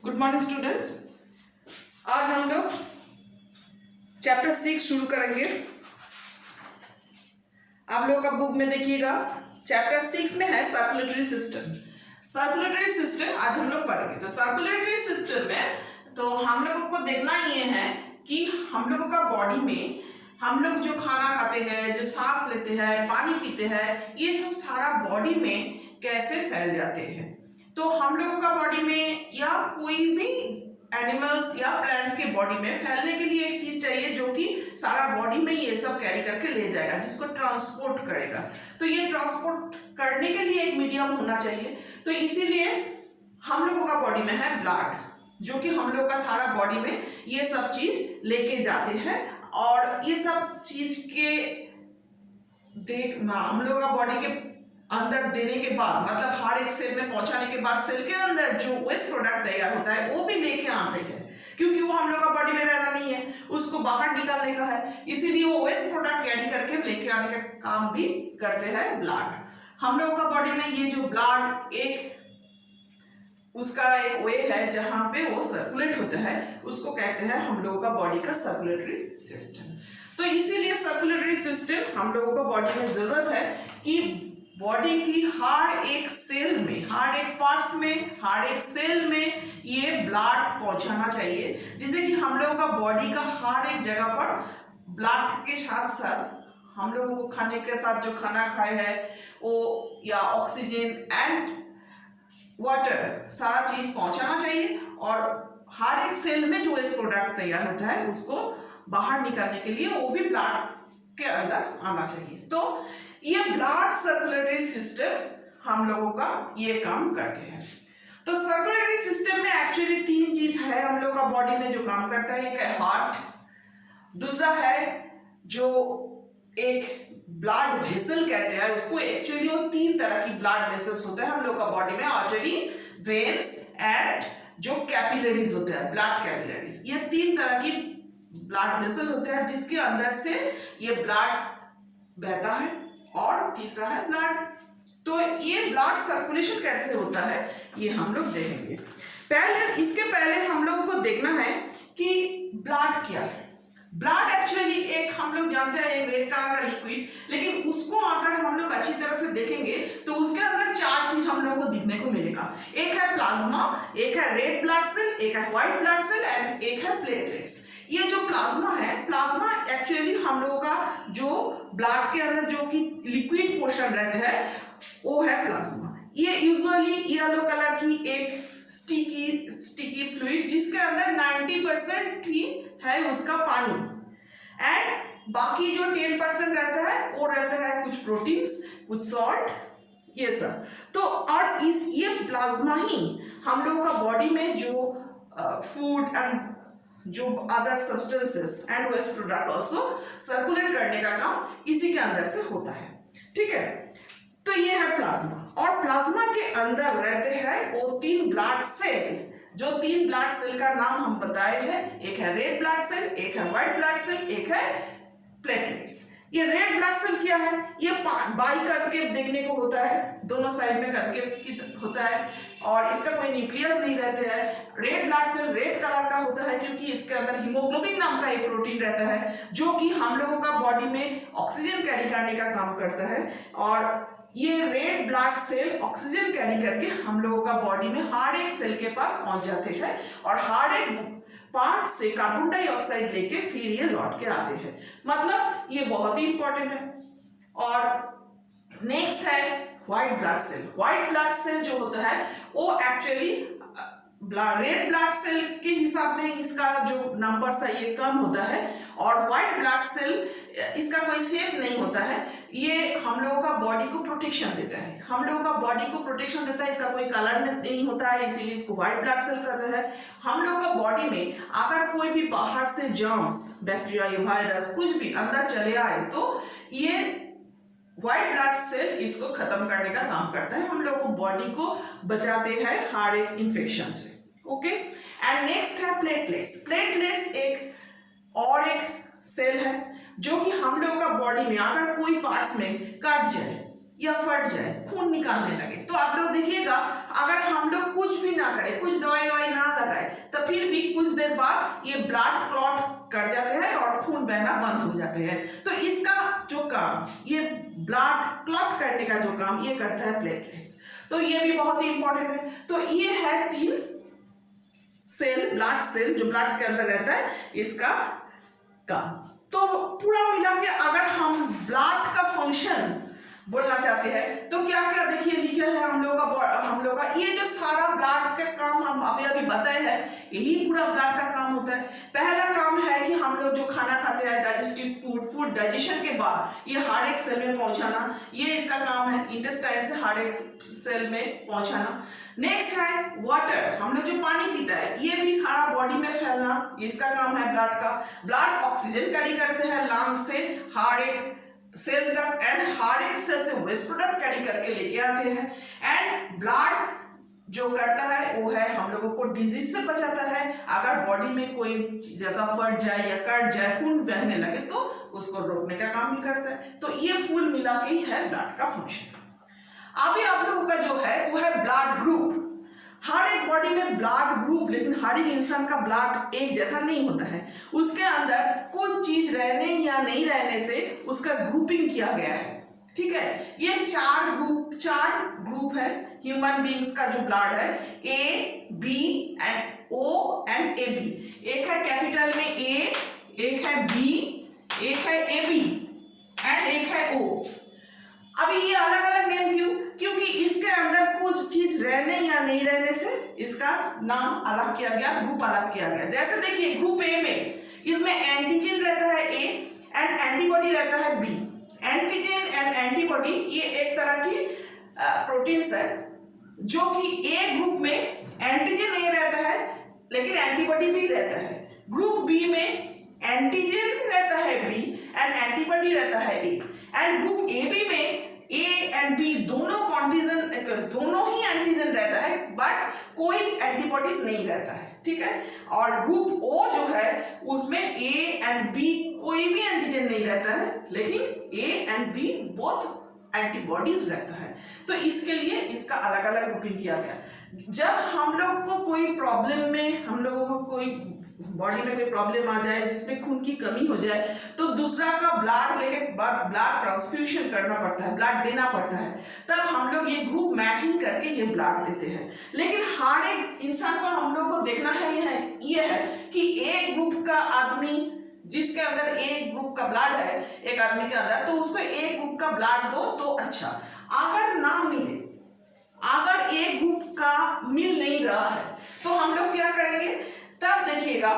Good morning students. आज हम लोग चैप्टर 6 शुरू करेंगे। आप लोग का बुक में देखिएगा चैप्टर 6 में है सर्कुलेटरी सिस्टम। सर्कुलेटरी सिस्टम आज हम लोग पढ़ेंगे। तो सर्कुलेटरी सिस्टम में तो हम लोगों को देखना ये है कि हम लोगों का बॉडी में हम लोग जो खाना खाते हैं, जो सांस लेते हैं, पानी पीते हैं, ये सब सारा बॉडी में कैसे फैल जाते हैं। तो हम लोगों का बॉडी में या कोई भी एनिमल्स या प्लांट्स के बॉडी में फैलने के लिए एक चीज चाहिए जो कि सारा बॉडी में ये सब कैरी करके ले जाएगा, जिसको ट्रांसपोर्ट करेगा। तो ये ट्रांसपोर्ट करने के लिए एक मीडियम होना चाहिए। तो इसीलिए हम लोगों का बॉडी में है ब्लड, जो कि हम लोग का सारा बॉडी में ये सब चीज लेके जाते हैं। और ये सब चीज के हम लोग का बॉडी के अंदर देने के बाद, मतलब हर एक सेल में पहुंचाने के बाद सेल के अंदर जो वेस्ट प्रोडक्ट तैयार होता है वो भी लेके आते हैं, क्योंकि वो हम लोग का बॉडी में रहना नहीं है, उसको बाहर निकालने का है। इसीलिए वो वेस्ट प्रोडक्ट कैरी करके लेके आने का काम भी करते हैं ब्लड। हम लोगों का बॉडी में ये जो ब्लड एक उसका एक वे है जहां पे वो सर्कुलेट होता है, उसको कहते हैं हम लोगों का बॉडी का सर्कुलेटरी सिस्टम। तो इसीलिए सर्कुलेटरी सिस्टम हम लोगों को बॉडी में जरूरत है कि बॉडी की हर एक सेल में, हर एक पार्ट्स में, हर एक सेल में ये ब्लड पहुंचाना चाहिए, जिससे कि हम लोगों का बॉडी का हर एक जगह पर ब्लड के साथ साथ हम लोगों को खाने के साथ जो खाना खाए है वो या ऑक्सीजन एंड वाटर सारा चीज पहुंचाना चाहिए। और हर एक सेल में जो वेस्ट प्रोडक्ट तैयार होता है उसको बाहर निकालने के लिए वो भी ब्लड के अंदर आना चाहिए। तो ये ब्लड सर्कुलेटरी सिस्टम हम लोगों का ये काम करते हैं। तो सर्कुलेटरी सिस्टम में एक्चुअली तीन चीज है हम लोग का बॉडी में जो काम करता है। एक है हार्ट, दूसरा है जो एक ब्लड वेसल कहते हैं उसको। एक्चुअली वो तीन तरह की ब्लड वेसल्स होते हैं हम लोग का बॉडी में, आर्टरी, वेन्स एंड जो कैपिलरीज होते हैं, ब्लड कैपिलरीज। ये तीन तरह की ब्लड वेसल होते हैं जिसके अंदर से ये ब्लड बहता है। और तीसरा है ब्लड। तो ये ब्लड सर्कुलेशन कैसे होता है ये हम लोग देखेंगे। इसके पहले हम लोगों को देखना है कि ब्लड क्या है। ब्लड एक्चुअली एक हम लोग जानते हैं एक रेड कलर का लिक्विड, लेकिन उसको अगर हम लोग अच्छी तरह से देखेंगे तो उसके अंदर चार चीज हम लोगों को दिखने को मिलेगा। एक है प्लाज्मा, एक है रेड ब्लड सेल, एक है व्हाइट ब्लड सेल एंड एक है प्लेटलेट्स। ये जो प्लाज्मा है, प्लाज्मा एक्चुअली हम लोगों का जो ब्लड के अंदर जो कि लिक्विड पोर्शन रहता है वो है प्लाज्मा। ये यूजुअली येलो कलर की एक स्टिकी फ्लूइड जिसके अंदर 90% ही है उसका पानी एंड बाकी जो 10% रहता है वो रहता है कुछ प्रोटीन्स, कुछ सॉल्ट, ये सब। तो और ये प्लाज्मा ही हम लोगों का बॉडी में जो फूड एंड जो other substances and waste product also circulate करने का काम इसी के अंदर से होता है। ठीक है, तो ये है प्लाज्मा। और प्लाज्मा के अंदर रहते हैं वो तीन ब्लड सेल, जो तीन ब्लड सेल का नाम हम बताए हैं। एक है रेड ब्लड सेल, एक है व्हाइट ब्लड सेल, एक है प्लेटलेट्स। ये रेड ब्लड सेल क्या है? ये बाई करके देखने को होता है, दोनों साइड में करके होता है और इसका कोई न्यूक्लियस नहीं रहता है। Red blood cell red colour का होता है क्योंकि इसके अंदर हीमोग्लोबिन नाम का एक प्रोटीन रहता है जो कि हम लोगों का बॉडी में ऑक्सीजन कैरी करने का काम करता है। और ये red blood cell oxygen carry करके हम लोगों का बॉडी में हर एक सेल के पास पहुंच जाते हैं और हर एक पार्ट से कार्बन डाइऑक्साइड लेके फिर ये लौट के आते हैं। मतलब ये बहुत ही इंपॉर्टेंट है। और नेक्स्ट है white blood cell. White blood cell जो होता है वो एक्चुअली रेड ब्लड सेल के हिसाब में इसका जो नंबर है ये कम होता है और व्हाइट ब्लड सेल इसका कोई शेप नहीं होता है। ये हम लोगों का बॉडी को प्रोटेक्शन देता है, हम लोगों का बॉडी को प्रोटेक्शन देता है। इसका कोई कलर नहीं होता है, इसीलिए इसको व्हाइट ब्लड सेल कहते हैं। हम लोगों का बॉडी में अगर कोई भी बाहर से जर्म्स, बैक्टीरिया या वायरस कुछ भी अंदर चले आए तो ये व्हाइट ब्लड सेल इसको खत्म करने का काम करता है, हम लोग को बॉडी को बचाते हैं हर एक इन्फेक्शन से। ओके, एंड नेक्स्ट है प्लेटलेट्स। प्लेटलेट्स एक सेल है जो कि हम लोग का बॉडी में अगर कोई पार्ट्स में कट जाए या फट जाए, खून निकालने लगे, तो आप लोग देखिएगा अगर हम लोग कुछ भी ना करें, कुछ दवाई ना लगाए, ये ब्लड क्लॉट कर जाते हैं और खून बहना बंद हो जाते हैं। तो इसका जो काम, ये ब्लड क्लॉट करने का जो काम ये करता है प्लेटलेट्स। तो ये भी बहुत ही इंपॉर्टेंट है। तो ये है 3 सेल, ब्लड सेल जो ब्लड के अंदर रहता है, इसका काम। तो पूरा मिला के अगर हम ब्लड का फंक्शन बोलना चाहते हैं तो क्या क्या देखिए लिखा है हम लोग का ये जो सारा ब्लड का काम हम अभी बताए हैं, यही पूरा ब्लड का काम होता है। पहला काम है कि हम लोग जो खाना खाते हैं, डाइजेस्टिव फूड डाइजेशन के बाद ये हर एक सेल में पहुंचाना, ये इसका काम है, इंटेस्टाइन से हर एक सेल में पहुंचाना। नेक्स्ट है वाटर, हम लोग जो पानी पीता है ये भी सारा बॉडी में फैलना, इसका काम है ब्लड का। ब्लड ऑक्सीजन कैरी करते हैं लंग से हर एक सेल तक, एंड हर एक सेल से वेस्ट प्रोडक्ट कैरी करके लेके आते हैं। एंड ब्लड जो करता है वो है हम लोगों को डिजीज से बचाता है। अगर बॉडी में कोई जगह फट जाए या कट जाए, खून बहने लगे तो उसको रोकने का काम भी करता है। तो ये फुल मिला के ही है ब्लड का फंक्शन। अभी आप लोगों का जो है वो है ब्लड ग्रुप। हर एक बॉडी में ब्लड ग्रुप, लेकिन हर एक इंसान का ब्लड एक जैसा नहीं होता है। उसके अंदर कुछ चीज रहने या नहीं रहने से उसका ग्रुपिंग किया गया है, ठीक है। ये 4 ग्रुप है ह्यूमन बींग्स का जो ब्लड है, A, B and O and A B. एक है कैपिटल में ए, एक है बी, एक है ए बी एंड एक है ओ। अभी ये अलग अलग नेम क्यों? क्योंकि इसके अंदर कुछ चीज रहने या नहीं रहने से इसका नाम अलग किया गया, ग्रुप अलग किया गया। जैसे देखिए ग्रुप ए में इसमें एंटीजन रहता है ए एंड एंटीबॉडी रहता है बी। एंटीजन एंड एंटीबॉडी ये एक तरह की प्रोटीन्स है, जो कि ए ग्रुप में एंटीजन ए रहता है लेकिन एंटीबॉडी भी रहता है। ग्रुप बी में एंटीजन रहता है बी एंड एंटीबॉडी रहता है ए। एंड ग्रुप ए बी में ए एंड बी दोनों ही एंटीजन रहता है बट कोई एंटीबॉडीज नहीं रहता है, ठीक है। और ग्रुप ओ जो है उसमें ए एंड बी कोई भी एंटीजन नहीं रहता है, लेकिन A and B both antibodies रहता है। तो इसके लिए इसका अलग अलग ग्रुपिंग किया गया। जब हम लोग को कोई प्रॉब्लम में, हम लोगों को कोई बॉडी में कोई प्रॉब्लम आ जाए जिसमें खून की कमी हो जाए, तो दूसरा का ब्लड लेके ब्लड ट्रांसफ्यूजन करना पड़ता है, ब्लड देना पड़ता है। तब हम लोग ये ग्रुप मैचिंग करके ये ब्लड देते हैं। लेकिन हर एक इंसान को हम लोग को देखना है ये है कि एक ग्रुप का आदमी जिसके अंदर एक ग्रुप का ब्लड है एक आदमी के अंदर, तो उसको एक ग्रुप का ब्लड दो तो अच्छा। अगर ना मिले, अगर एक ग्रुप का मिल नहीं रहा है तो हम लोग क्या करेंगे? तब देखिएगा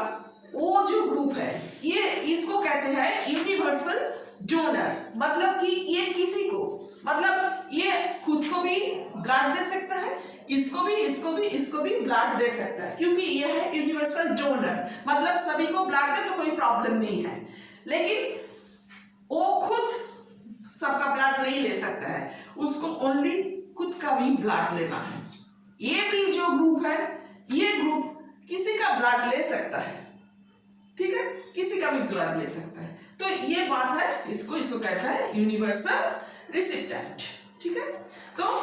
वो जो ग्रुप है ये इसको कहते हैं यूनिवर्सल डोनर। मतलब कि ये किसी को, मतलब ये खुद को भी ब्लड दे सकता है, इसको भी ब्लड दे सकता है, क्योंकि ये है यूनिवर्सल डोनर। मतलब सभी को ब्लड दे तो कोई प्रॉब्लम नहीं है, लेकिन वो खुद सबका ब्लड नहीं ले सकता है, उसको ओनली खुद का भी ब्लड लेना है। ये भी जो ग्रुप है, ये ग्रुप किसी का ब्लड ले सकता है, ठीक है, किसी का भी ब्लड ले सकता है। तो ये बात है, इसको कहता है यूनिवर्सल रिसिपिएंट, ठीक है। तो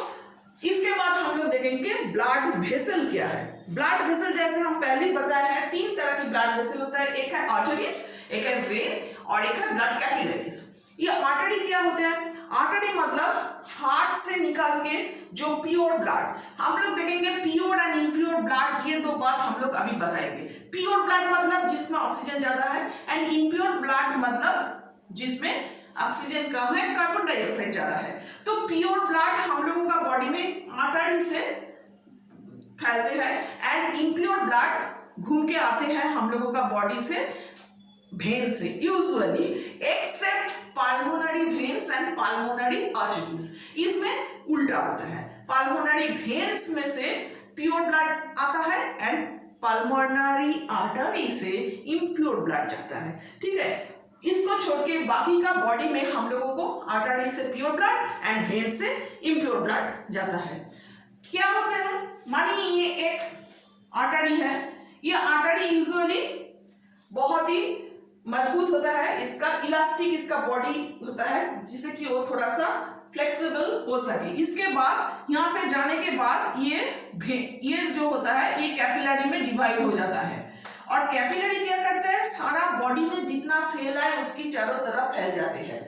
इसके बाद हम लोग देखेंगे ब्लड वेसल क्या है। ब्लड वेसल जैसे हम पहले ही बताए हैं 3 तरह की ब्लड वेसल होता है, एक है आर्टरीज, एक है वेन और एक है ब्लड कैपिलरीज। ये आर्टरी क्या होते हैं? आर्टरी मतलब हार्ट से निकाल के जो प्योर ब्लड, हम लोग देखेंगे प्योर एंड इम्प्योर ब्लड, ये 2 बात हम लोग अभी बताएंगे। प्योर ब्लड मतलब जिसमें ऑक्सीजन ज्यादा है, एंड इम्प्योर ब्लड मतलब जिसमें ऑक्सीजन कम है, कार्बन डाइऑक्साइड ज्यादा है। तो प्योर ब्लड हम लोगों का बॉडी में आर्टरी से फैलते हैं, एंड इम्प्योर ब्लड घूम के आते हैं हम लोगों का बॉडी से वेन से, usually except pulmonary veins and pulmonary arteries. इसमें उल्टा होता है, पाल्मोनरी वेन्स में से प्योर ब्लड आता है एंड पाल्मोनरी आर्टरी से इम्प्योर ब्लड जाता है, ठीक है। इसको छोड़ के बाकी का बॉडी में हम लोगों को आर्टरी से प्योर ब्लड एंड वेन से इम्प्योर ब्लड जाता है। क्या होता है? मानिए ये एक आर्टरी है, ये आर्टरी यूजुअली बहुत ही मजबूत होता है, इसका इलास्टिक इसका बॉडी होता है जिससे कि वो थोड़ा सा फ्लेक्सिबल हो सके। इसके बाद यहाँ से जाने के बाद ये जो होता है ये कैपिलरी में डिवाइड हो जाता है, और कैपिलरी क्या करता है, सारा बॉडी में जितना सेल है उसकी चारों तरफ फैल जाते हैं,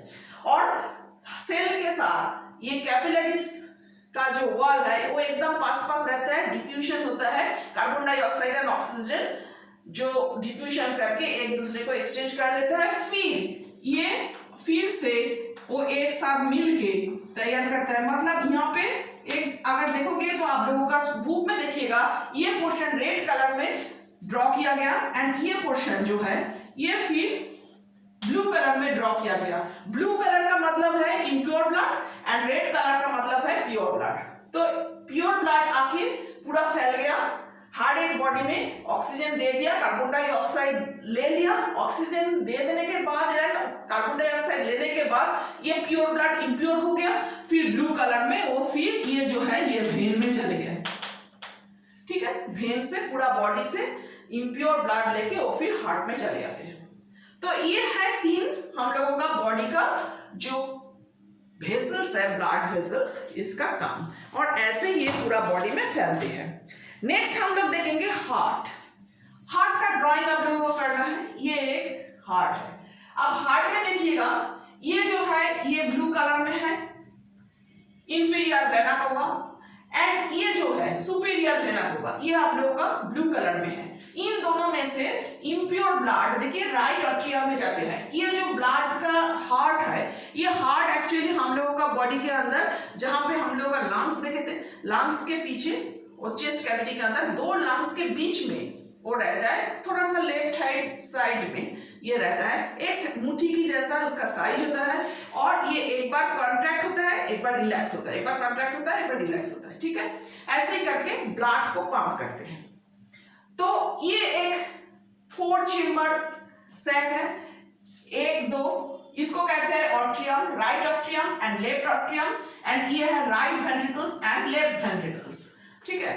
और सेल के साथ ये कैपिलरीज का जो वॉल है वो एकदम पास पास रहता है, डिफ्यूजन होता है, कार्बन डाइऑक्साइड एंड ऑक्सीजन जो डिफ्यूजन करके एक दूसरे को एक्सचेंज कर लेता है, फिर से वो एक साथ मिलके तैयार करता है। मतलब यहाँ पे एक अगर देखोगे तो आप लोगों का बुक में देखिएगा ये पोर्शन रेड कलर में ड्रॉ किया गया एंड ये पोर्शन जो है ये फिर ब्लू कलर में ड्रॉ किया गया। ब्लू कलर का मतलब है impure blood and red colour का मतलब है प्योर ब्लड। तो प्योर ब्लड आके पूरा फैल गया, हर एक बॉडी में ऑक्सीजन दे दिया, कार्बन डाइऑक्साइड ले लिया, ऑक्सीजन दे देने के बाद या कार्बन डाइऑक्साइड लेने के बाद ये प्योर ब्लड इम्प्योर हो गया, फिर ब्लू कलर में वो फिर ये जो है ये वेन में चले गए। ठीक है, वेन से पूरा बॉडी से इम्प्योर ब्लड लेके वो फिर हार्ट में चले जाते हैं। तो ये है 3 हम लोगों का बॉडी का जो वेसल्स है, ब्लड वेसल्स, इसका काम, और ऐसे ये पूरा बॉडी में फैलते हैं। नेक्स्ट हम लोग देखेंगे हार्ट। हार्ट का ड्राइंग आप लोगों को करना है। ये एक हार्ट है। अब हार्ट में देखिएगा ये जो है ये ब्लू कलर में है, इंफीरियर वेना कावा, एंड ये जो है सुपीरियर वेना कावा, ये आप लोगों का ब्लू कलर में है। इन दोनों में से इम्प्योर ब्लड देखिए राइट आर्टरिया में जाते हैं। ये जो ब्लड का हार्ट है, ये हार्ट एक्चुअली हम लोगों का बॉडी के अंदर जहां पे हम लोगों का लंग्स देखे थे, लंग्स के पीछे और चेस्ट कैविटी के अंदर 2 लंग्स के बीच में वो रहता है, थोड़ा सा लेफ्ट हैंड साइड में ये रहता है, एक मुट्ठी की जैसा उसका साइज होता है, और ये एक बार कॉन्ट्रैक्ट होता है, एक बार रिलैक्स होता है, एक बार कॉन्ट्रैक्ट होता है, एक बार रिलैक्स होता है। ठीक है, ऐसे ही करके ब्लड को पंप करते हैं। तो ये एक 4 चेम्बर सैक है, 1 2, इसको कहते हैं ऑर्ट्रियम, राइट ऑर्ट्रियम एंड लेफ्ट ऑर्ट्रियम, एंड ये है right ventricles and left ventricles. ठीक है,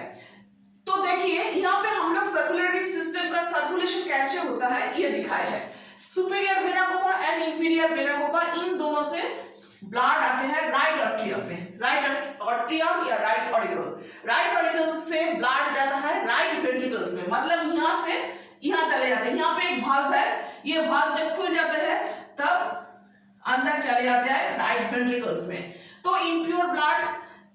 तो देखिए यहाँ पे हम लोग सर्कुलेटरी सिस्टम का सर्कुलेशन कैसे होता है ये दिखाए है। Superior vena cava and inferior vena cava, इन दोनों से ब्लड आते हैं राइट ऑर्ट्रियम में, राइट ऑर्ट्रियम या राइट ऑरिकल। राइट ऑरिकल से ब्लड जाता है राइट वेंट्रिकल्स में, मतलब यहाँ से यहाँ चले जाते हैं। यहाँ पे एक वाल्व है, ये वाल्व जब खुल जाते हैं तब अंदर चले जाते हैं राइट वेंट्रिकल्स में। तो इम्प्योर ब्लड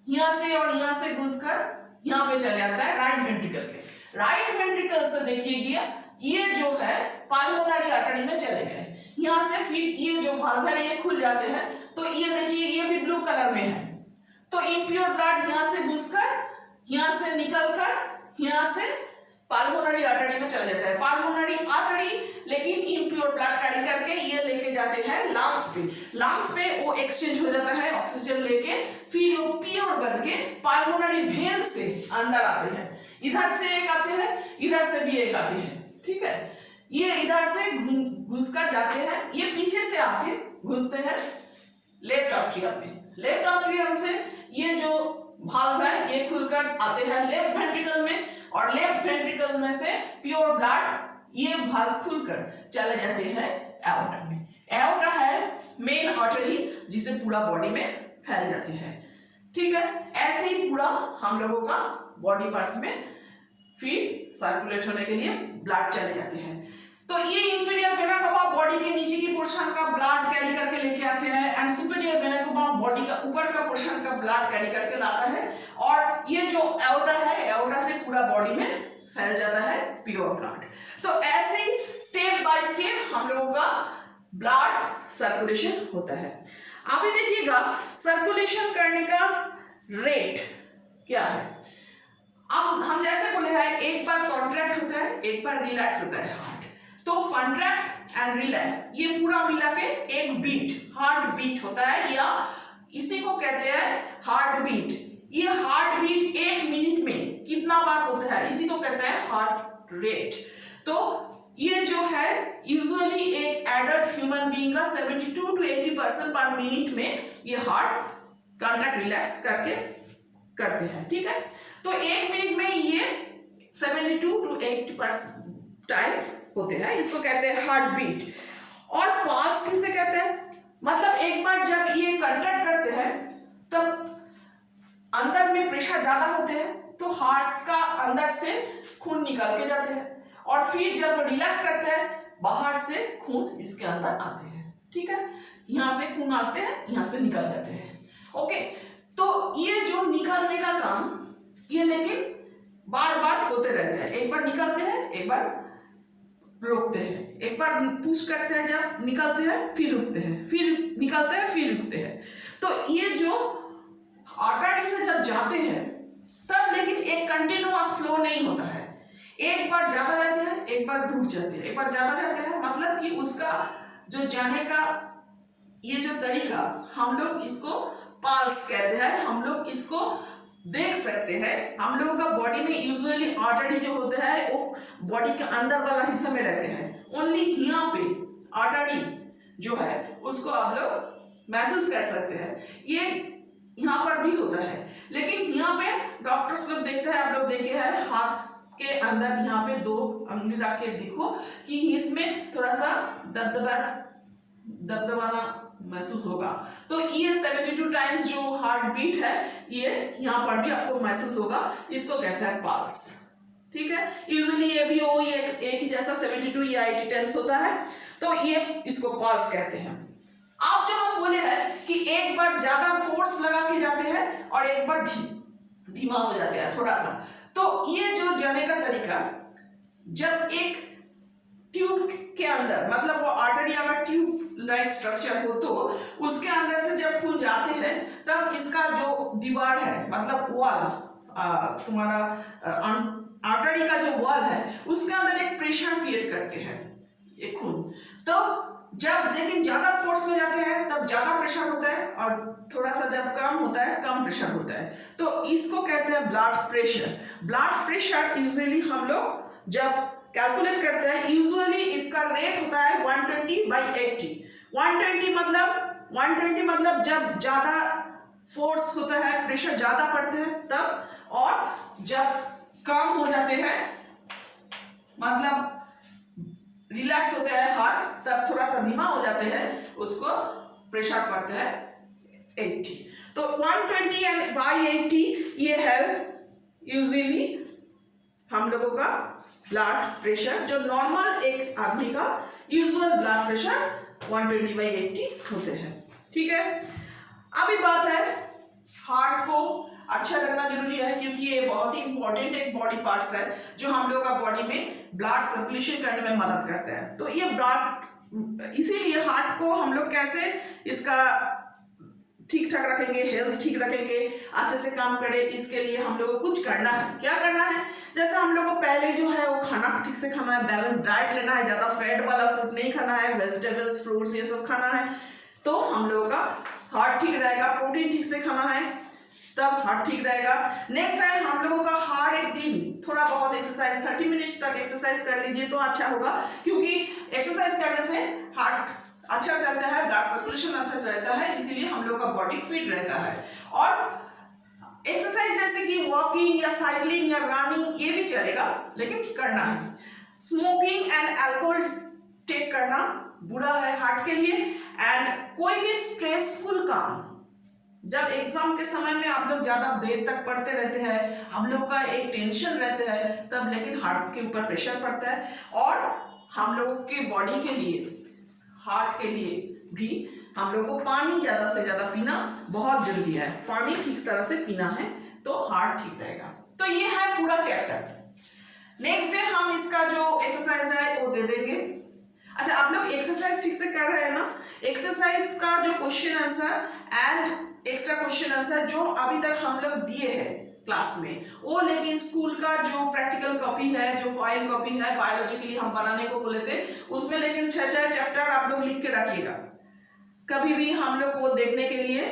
यहाँ से और यहाँ से घुसकर यहाँ पे चले जाता है राइट वेंट्रिकल पे। राइट वेंट्रिकल से देखिएगा ये जो है पाल्मोनरी आर्टरी में चले गए, यहाँ से फिर ये जो वाल्व है ये खुल जाते हैं। तो ये देखिए ये भी ब्लू कलर में है। तो इम्प्योर ब्लड यहाँ से घुसकर यहाँ से निकलकर यहाँ से पाल्मोनरी आर्टरी में चले जाता है। पाल्मोनरी आर्टरी लेकिन इम्प्योर ब्लड कैरी करके ये लेके जाते हैं लंग्स पे। लंग्स पे वो एक्सचेंज हो जाता है ऑक्सीजन लेके, फिर वो प्योर बन के पाल्मोनरी वेन से अंदर आते हैं। इधर से एक आते हैं, इधर से भी एक आते हैं। ठीक है, ये इधर से घुसकर जाते हैं, ये पीछे से आके घुसते हैं लेफ्ट ऑर्ट्रियम में। लेफ्ट ऑर्ट्रियम से ये जो वाल्व है ये खुलकर आते हैं लेफ्ट वेंट्रिकल में, और लेफ्ट वेंट्रिकल में से प्योर ब्लड ये वाल्व खुलकर चले जाते हैं एओर्टा में। एओर्टा है मेन आर्टरी जिसे पूरा बॉडी में फैल जाती है। ठीक है, ऐसे ही पूरा हम लोगों का बॉडी पार्ट्स में फिर सर्कुलेट होने के लिए ब्लड चले जाते हैं। तो ये इंफीरियर वेना कावा बॉडी के नीचे की पोर्शन का ब्लड कैरी करके लेके आते हैं, एंड सुपीरियर वेना कावा बॉडी का ऊपर का पोर्शन का ब्लड कैरी करके लाता है, और ये जो एओर्टा है एओर्टा से पूरा बॉडी में फैल जाता है प्योर ब्लड। तो ऐसे ही स्टेप बाय स्टेप हम लोगों का ब्लड सर्कुलेशन होता है। अभी देखिएगा सर्कुलेशन करने का रेट क्या है। अब हम जैसे बोले हैं एक बार कॉन्ट्रैक्ट होता है, एक बार रिलैक्स होता है हार्ट। तो कॉन्ट्रैक्ट एंड रिलैक्स ये पूरा मिला के एक बीट, हार्ट बीट होता है, या इसी को कहते हैं हार्ट बीट। ये हार्ट बीट 1 मिनट में कितना बार होता है इसी को कहते हैं हार्ट रेट। तो ये जो है यूजुअली एक एडल्ट ह्यूमन बीइंग का 72 to 80% पर मिनट में ये हार्ट कॉन्ट्रैक्ट रिलैक्स करके करते हैं। ठीक है, तो 1 मिनट में ये 72 to 80% टाइम्स होते हैं, इसको कहते हैं हार्ट बीट। और पल्स किसे कहते हैं, मतलब एक बार जब ये कॉन्ट्रैक्ट करते हैं तब अंदर में प्रेशर ज्यादा होते हैं तो हार्ट का अंदर से खून निकल के जाते हैं, और फिर जब रिलैक्स करते हैं बाहर से खून इसके अंदर आते हैं, ठीक है, यहाँ से खून आते हैं, यहाँ से निकल जाते हैं। ओके, तो ये जो निकालने का काम ये लेकिन बार बार होते रहते हैं, एक बार निकलते हैं, एक बार रोकते हैं, एक बार पुश करते हैं, जब निकलते हैं फिर रुकते हैं, फिर निकलते हैं फिर रुकते हैं। तो ये जो आर्टरी से जब जाते हैं तब लेकिन एक कंटिन्यूअस फ्लो नहीं होता है, एक बार ज्यादा जाते हैं, एक बार रुक जाते हैं, एक बार ज्यादा जाते हैं, मतलब कि उसका जो जाने का ये जो तरीका हम लोग इसको पल्स कहते हैं, हम लोग इसको देख सकते हैं। हम लोगों का बॉडी में यूजुअली आर्टरी जो होते हैं वो बॉडी के अंदर वाला हिस्सा में रहते हैं, ओनली यहाँ पे आर्टरी जो है उसको आप लोग महसूस कर सकते हैं, ये यहाँ पर भी होता है। लेकिन यहाँ पे डॉक्टर्स लोग देखते हैं, आप लोग देखे हैं हाथ के अंदर यहाँ पे 2 अंगुली रख के देखो कि इसमें थोड़ा सा दबदबाना महसूस होगा। तो ये 72 टाइम्स जो हार्ट बीट है ये यहाँ पर भी आपको महसूस होगा, इसको कहते हैं पल्स, ठीक है। यूजुअली ये भी हो ये एक ही जैसा 72 या 80 टाइम्स होता है, तो ये इसको पल्स कहते हैं। आप जो हम बोले हैं कि एक बार ज्यादा फोर्स लगा के जाते हैं और एक बार धीमा हो जाते हैं थोड़ा सा, तो ये जो जाने का तरीका जब एक ट्यूब के अंदर, मतलब वो आर्टरी अगर ट्यूब लाइक स्ट्रक्चर हो तो उसके अंदर से जब खून जाते हैं तब इसका जो दीवार है, मतलब वॉल, तुम्हारा आर्टरी का जो वॉल है उसके अंदर एक प्रेशर क्रिएट करते हैं ये खून। तो जब लेकिन ज्यादा फोर्स में जाते हैं तब ज्यादा प्रेशर होता है और थोड़ा सा जब कम होता है कम प्रेशर होता है, तो इसको कहते हैं blood pressure. Blood pressure usually हम लोग जब कैलकुलेट करते हैं, यूजुअली इसका रेट होता है 120/80। 120 मतलब जब ज्यादा फोर्स होता है, प्रेशर ज्यादा पड़ते हैं तब, और जब कम हो जाते हैं मतलब रिलैक्स होते हैं हार्ट तब थोड़ा सा धीमा हो जाते हैं, उसको प्रेशर पड़ते हैं 80। तो 120/80 ये है यूजुअली हम लोगों का ब्लड प्रेशर, जो नॉर्मल एक आदमी का यूजुअल ब्लड प्रेशर 120/80 होते हैं, ठीक है। अभी बात है हार्ट को अच्छा रखना जरूरी है, क्योंकि ये बहुत ही इंपॉर्टेंट एक बॉडी पार्ट्स है जो हम लोग का बॉडी में ब्लड सर्कुलेशन करने में मदद करता है। तो ये ब्लड, इसीलिए हार्ट को हम लोग कैसे इसका ठीक ठाक रखेंगे, हेल्थ ठीक रखेंगे, अच्छे से काम करे, इसके लिए हम लोग को कुछ करना है। क्या करना है? जैसे हम लोग को पहले जो है वो खाना ठीक से खाना है, बैलेंस डाइट लेना है, ज्यादा फैट वाला फूड नहीं खाना है, वेजिटेबल्स फ्रूट्स ये सब खाना है, तो हम लोगों का हार्ट ठीक रहेगा। प्रोटीन ठीक से खाना है तब हार्ट ठीक रहेगा। नेक्स्ट टाइम हम लोगों का हर एक दिन थोड़ा बहुत एक्सरसाइज 30 मिनट्स तक एक्सरसाइज कर लीजिए तो अच्छा होगा, क्योंकि एक्सरसाइज करने से हार्ट अच्छा चलता है, ब्लड सर्कुलेशन अच्छा चलता है, इसीलिए हम लोग का बॉडी फिट रहता है। और एक्सरसाइज जैसे कि वॉकिंग या साइकिलिंग या रनिंग ये भी चलेगा, लेकिन करना है। स्मोकिंग एंड अल्कोहल टेक करना बुरा है हार्ट के लिए। एंड कोई भी स्ट्रेसफुल काम, जब एग्जाम के समय में आप लोग ज्यादा देर तक पढ़ते रहते हैं, हम लोग का एक टेंशन रहते हैं, तब लेकिन हार्ट के ऊपर प्रेशर पड़ता है। और हम लोगों के बॉडी के लिए, हार्ट के लिए भी हम लोग को पानी ज्यादा से ज्यादा पीना बहुत जरूरी है। पानी ठीक तरह से पीना है तो हार्ट ठीक रहेगा। तो ये है पूरा चैप्टर। नेक्स्ट डे हम इसका जो एक्सरसाइज है वो दे देंगे। अच्छा, आप लोग एक्सरसाइज ठीक से कर रहे हैं ना? एक्सरसाइज का जो question answer and extra question answer जो अभी तक हम लोग दिए हैं क्लास में, वो लेकिन स्कूल का जो प्रैक्टिकल कॉपी है, जो फाइल कॉपी है, बायोलॉजिकली हम बनाने को बोले थे, उसमें लेकिन 6 चैप्टर आप लोग लिख के रखिएगा। कभी भी हम लोग वो देखने के लिए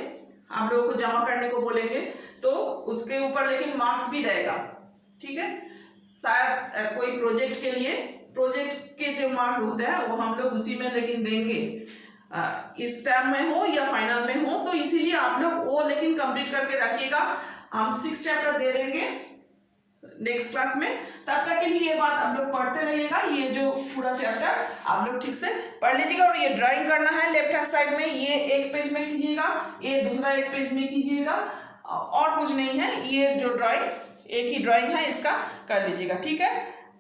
हम लोगों को जमा करने को बोलेंगे तो उसके ऊपर लेकिन मार्क्स भी रहेगा, ठीक है। शायद कोई प्रोजेक्ट के लिए, प्रोजेक्ट के जो मार्क्स होते हैं वो हम लोग उसी में लेकिन देंगे, इस टर्म में हो या फाइनल में हो, तो इसीलिए आप लोग वो लेकिन कंप्लीट करके रखिएगा। हम 6 चैप्टर दे देंगे नेक्स्ट क्लास में। तब तक के लिए ये बात आप लोग पढ़ते रहिएगा, ये जो पूरा चैप्टर आप लोग ठीक से पढ़ लीजिएगा। और ये ड्राइंग करना है लेफ्ट हैंड साइड में, ये एक पेज में कीजिएगा, ये दूसरा एक पेज में कीजिएगा, और कुछ नहीं है। ये जो ड्राइंग, एक ही ड्राइंग है, इसका कर लीजिएगा, ठीक है।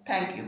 Thank you.